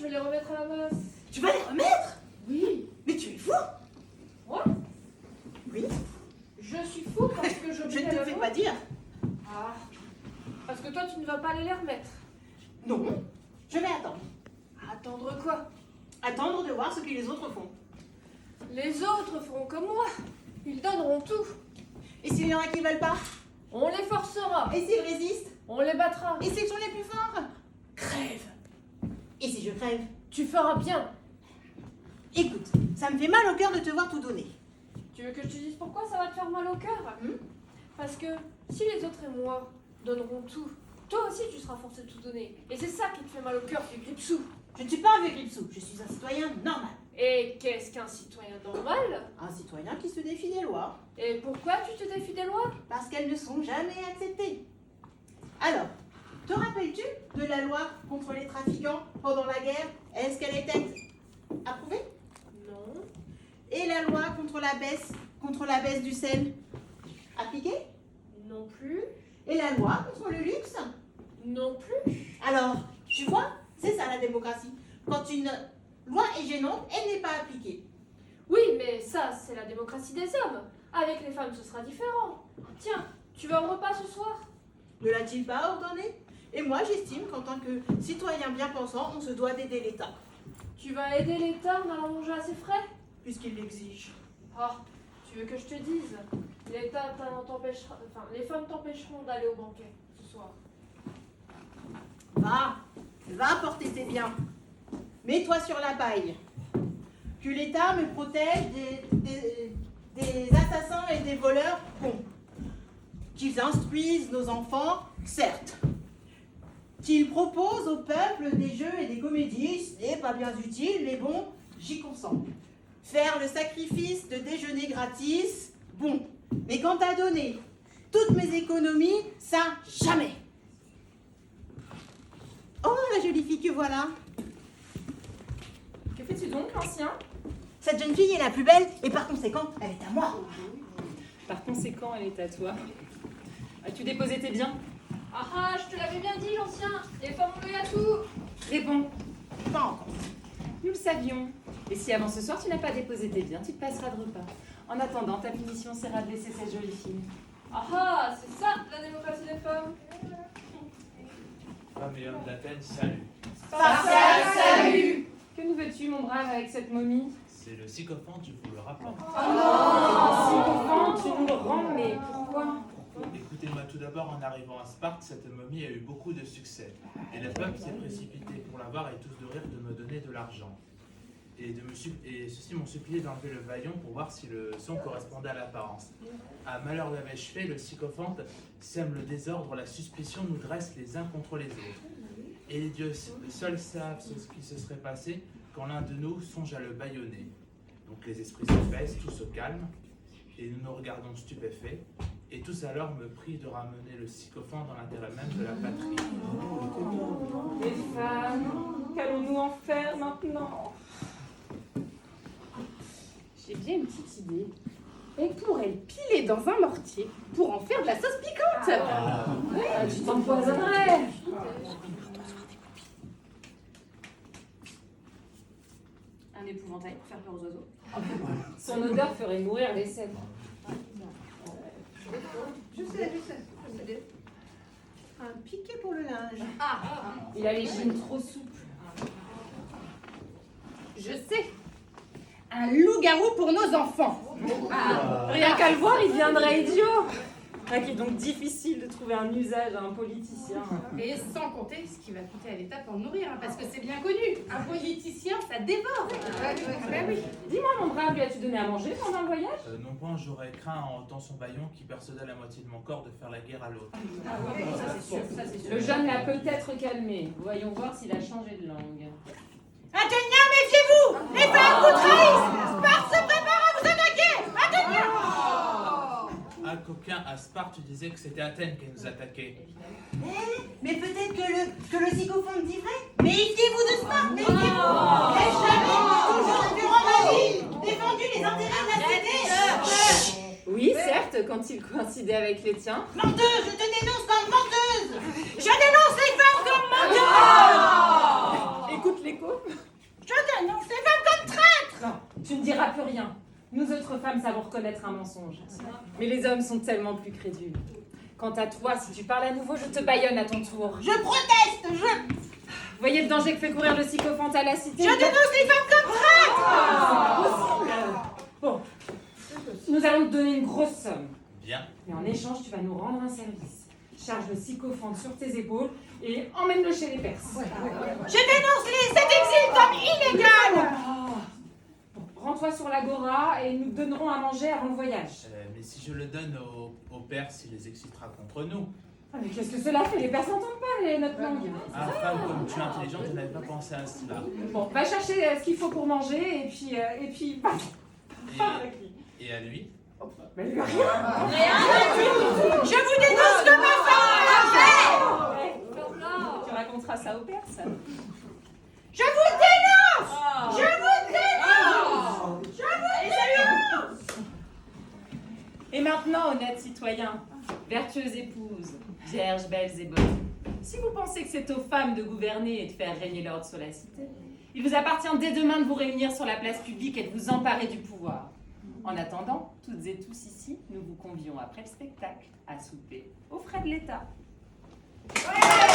je vais les remettre à la masse. Tu vas les remettre? Oui. Mais tu es fou? Moi? Oui. Je suis fou parce que Je ne te le fais pas dire. Ah. Parce que toi, tu ne vas pas aller les remettre. Non, je vais attendre. Attendre quoi? Attendre de voir ce que les autres font. Les autres feront comme moi. Ils donneront tout. Et s'il y en a qui ne veulent pas? On les forcera. Et s'ils résistent? On les battra. Et s'ils sont les plus forts? Crève. Et si je crève? Tu feras bien. Écoute, ça me fait mal au cœur de te voir tout donner. Tu veux que je te dise pourquoi ça va te faire mal au cœur? Parce que si les autres et moi donneront tout, toi aussi tu seras forcé de tout donner. Et c'est ça qui te fait mal au cœur, vieux Gripsou. Je ne suis pas un vieux Gripsou, je suis un citoyen normal. Et qu'est-ce qu'un citoyen normal? Un citoyen qui se défie des lois. Et pourquoi tu te défies des lois? Parce qu'elles ne sont jamais acceptées. Alors, te rappelles-tu de la loi contre les trafiquants pendant la guerre? Est-ce qu'elle était approuvée? Non. Et la loi contre la baisse du sel? Appliquée? Non plus. Et la loi contre le luxe? Non plus. Alors, tu vois, c'est ça la démocratie. Quand une loi est gênante, elle n'est pas appliquée. Oui, mais ça, c'est la démocratie des hommes. Avec les femmes, ce sera différent. Tiens, tu vas au repas ce soir? Ne l'a-t-il pas ordonné? Et moi, j'estime qu'en tant que citoyen bien pensant, on se doit d'aider l'État. Tu vas aider l'État en allant manger à ses frais? Puisqu'il l'exige. Ah, tu veux que je te dise? L'État t'empêchera, enfin, les femmes t'empêcheront d'aller au banquet ce soir. Va porter tes biens. Mets-toi sur la paille. Que l'État me protège des assassins et des voleurs, bon. Qu'ils instruisent nos enfants, certes. Qu'ils proposent au peuple des jeux et des comédies, ce n'est pas bien utile, mais bon, j'y consens. Faire le sacrifice de déjeuner gratis, bon. Mais quant à donner toutes mes économies, ça, jamais. Oh, la jolie fille que voilà. Que fais-tu donc, l'ancien? Cette jeune fille est la plus belle et par conséquent, elle est à moi. Par conséquent, elle est à toi. As-tu déposé tes biens? Ah ah, je te l'avais bien dit, l'ancien. Les femmes ont l'œil à tout. C'est bon, Pas encore. nous le savions. Et si avant ce soir tu n'as pas déposé tes biens, tu te passeras de repas. En attendant, ta punition sera de laisser cette jolie fille. Ah ah, c'est ça la démocratie des femmes. Femmes et hommes d'Athènes, salut. Salut! Que nous veux-tu, mon brave, avec cette momie? C'est le sycophante, je vous le rapporte. Sycophante, tu nous le rends, mais pourquoi? Écoutez-moi tout d'abord, en arrivant à Sparte, cette momie a eu beaucoup de succès. Et le peuple s'est précipité pour la voir et tous de rire de me donner de l'argent. Et ceux-ci m'ont supplié d'enlever le vaillon pour voir si le son correspondait à l'apparence. À malheur l'avais-je fait, le sycophante sème le désordre, la suspicion nous dresse les uns contre les autres. Et les dieux seuls savent ce qui se serait passé quand l'un de nous songe à le bâillonner. Donc les esprits se baissent, tout se calme, et nous nous regardons stupéfaits, et tous alors me prient de ramener le sycophante dans l'intérêt même de la patrie. Les femmes, qu'allons-nous en faire maintenant? J'ai bien une petite idée. On pourrait le piler dans un mortier pour en faire de la sauce piquante. Tu t'empoisonnerais. Un épouvantail pour faire peur aux oiseaux. Son odeur ferait mourir les cèpes. Je sais. Un piquet pour le linge. Il a les chines trop souples. Je sais. Un loup-garou pour nos enfants. Rien qu'à le voir, il deviendrait idiot. Ah, qui est donc difficile de trouver un usage à un politicien. Et sans compter ce qui va coûter à l'État pour le nourrir, hein, parce que c'est bien connu. Un politicien, ça dévore. Ben oui. Dis-moi, mon brave, lui as-tu donné à manger pendant le voyage? Non point, j'aurais craint en entendant son bâillon qui persuada la moitié de mon corps de faire la guerre à l'autre. Ça c'est sûr, ça c'est sûr. Le jeune l'a peut-être calmé. Voyons voir s'il a changé de langue. Athéniens, méfiez-vous! Les femmes vous trahissent! Sparte se prépare à vous attaquer! Athéniens! Un coquin à Sparte disait que c'était Athènes qui nous attaquait. Mais peut-être que le sycophante dit vrai. Méfiez-vous de Sparte, méfiez-vous! N'ai-je jamais, toujours durant ma vie, défendu les intérêts de la cité? Oui, certes, quand il coïncidait avec les tiens. Menteuse, je te dénonce comme menteuse! Je dénonce les femmes comme menteuses! Écoute-les épaule? Je dénonce les femmes comme traîtres. Non, tu ne diras plus rien. Nous autres femmes savons reconnaître un mensonge. Mais les hommes sont tellement plus crédules. Quant à toi, si tu parles à nouveau, je te bâillonne à ton tour. Je proteste, Vous voyez le danger que fait courir le sycophante à la cité? je dénonce les femmes comme traîtres. Bon, nous allons te donner une grosse somme. Bien. Mais en échange, tu vas nous rendre un service. Charge le sycophante sur tes épaules et emmène-le chez les Perses. Je dénonce cet exil comme illégal. Bon, rends-toi sur l'agora et nous te donnerons à manger avant le voyage. Mais si je le donne aux Perses, il les excitera contre nous. Ah, mais qu'est-ce que cela fait? Les Perses n'entendent pas notre langue. Ah, femme, comme tu es intelligente, je n'avais pas pensé à cela. Bon, va chercher ce qu'il faut pour manger et puis paf. Et à lui? Mais lui, rien. Je vous dénonce comme ma femme. Tu raconteras ça aux Perses. Je vous dénonce. Je vous dénonce. Je vous dénonce. Et maintenant, honnêtes citoyens, vertueuses épouses, vierges belles et bonnes, si vous pensez que c'est aux femmes de gouverner et de faire régner l'ordre sur la cité, il vous appartient dès demain de vous réunir sur la place publique et de vous emparer du pouvoir. En attendant, toutes et tous ici, nous vous convions après le spectacle à souper aux frais de l'État. Ouais.